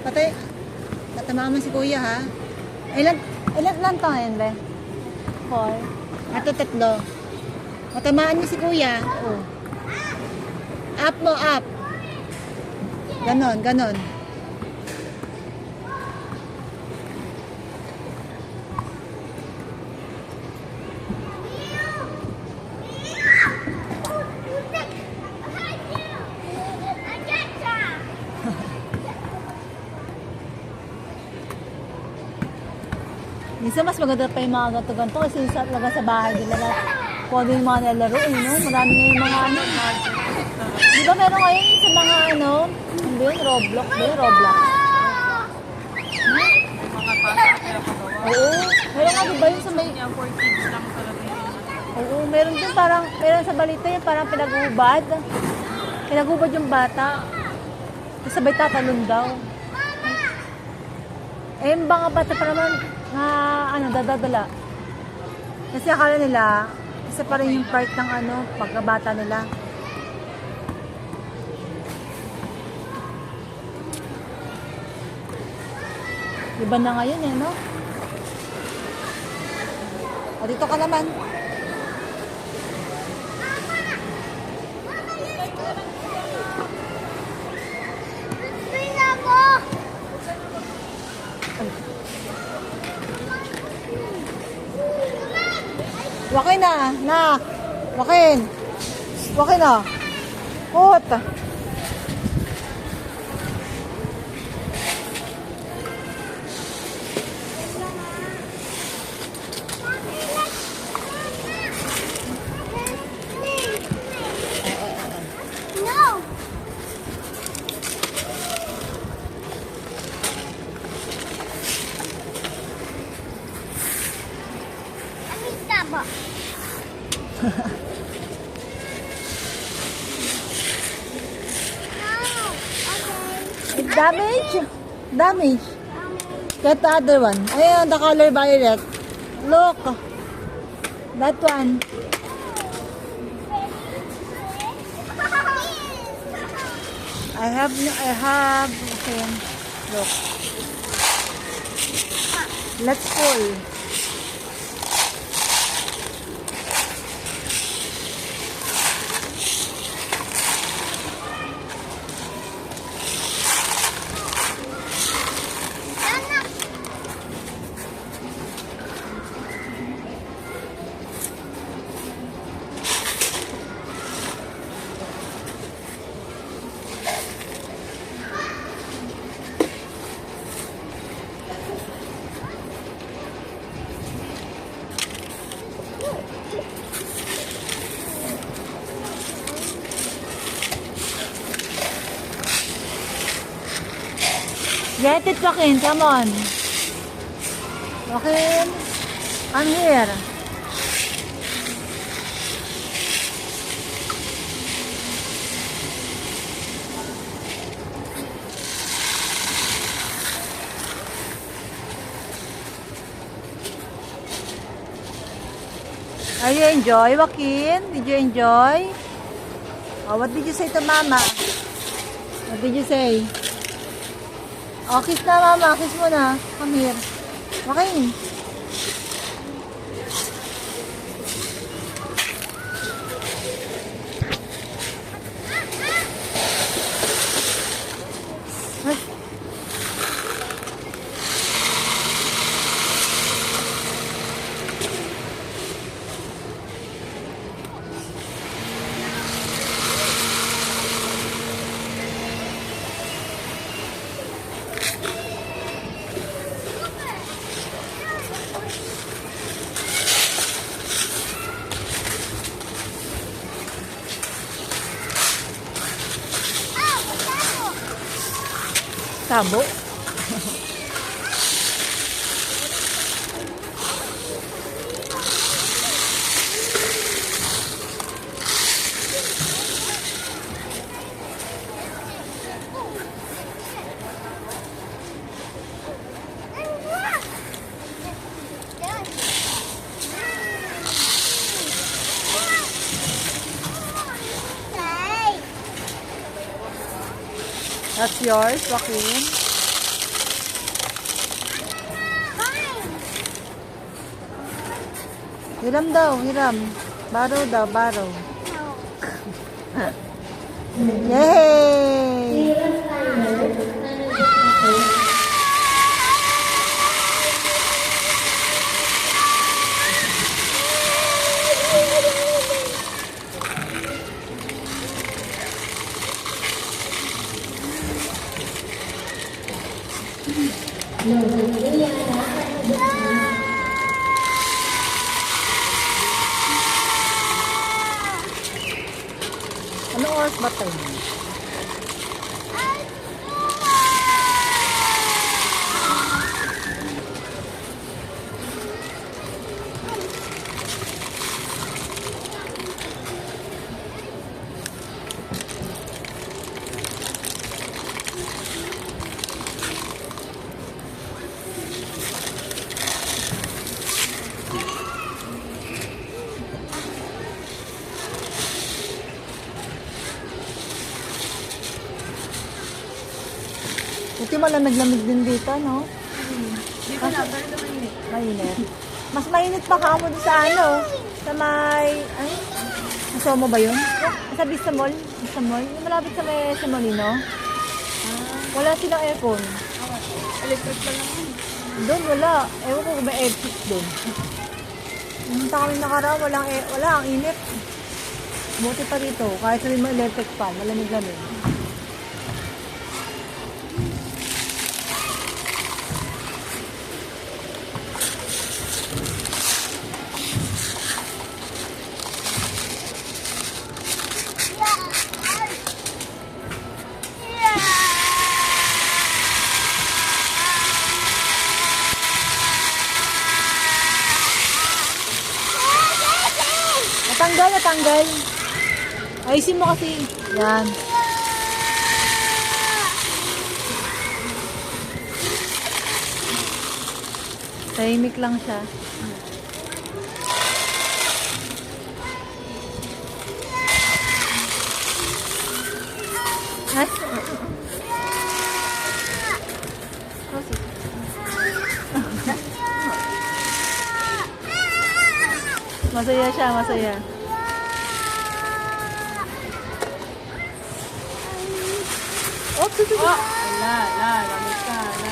Patay. Tatamaman si kuya ha. Ilan lang to ngayon, be? 4. Ito 3. Matamaan niyo si kuya. Oh. Up mo, up. Ganon, ganon. Minsan mas maganda pa yung mga ganto-ganto kasi talaga sa bahay nila na kung ano yung mga nilalaro, no? Marami ngayon mga ano. Di ba meron ngayon sa mga ano, ano yun, Roblox, ba yun, Roblox? Oo, meron nga diba yun sa may... For kids lang talaga yun. Oo, meron din parang, meron sa balita yun, parang pinag-ubad. Pinag-ubad yung bata. Tapos sabay tatalon daw. Eh, yung mga bata pa naman, na ano, dadadala. Kasi akala nila, isa pa rin yung part ng ano, pagkabata nila. Iba na ngayon eh, no? O, dito ka naman. Wakin na, nak. Wakin. Wakin na. Kot. No. Stop. It damage. Damage. Get the other one. Ayan, the color violet. Look. That one. I have, okay. Look. Let's pull. Get it, Joaquin. Come on. Joaquin, come here. Are you enjoy, Joaquin? Did you enjoy? Oh, what did you say to Mama? What did you say? Oh, kiss na, Mama. Kiss mo na. Come here. Joaquin. Tabo. That's yours, Joaquin. Hiram daw, hiram. Borrow daw, borrow. Yay! Anong oras ba tayo? Buti wala naglamig din dito, no? Hindi ko na, pero naman yun. Mainit. Mas mainit pa ka mo doon sa ano? Sa may... Ay? Nasa mo ba yun? Sa Vista Mall? Vista Mall? Yung malapit sa may sa Molino? Wala silang aircon. Electric pa lang yun. Doon wala. Ewan ko kung may aircon doon. Pumunta kami nakaraan, wala, ang init. Buti pa dito, kahit sabihin mo electric fan, malamig-lamig. Natanggal, natanggal. Ayusin mo kasi. Yan. Tahimik lang siya. Ay. Masaya siya, masaya. Oh, Wala, lamig ka.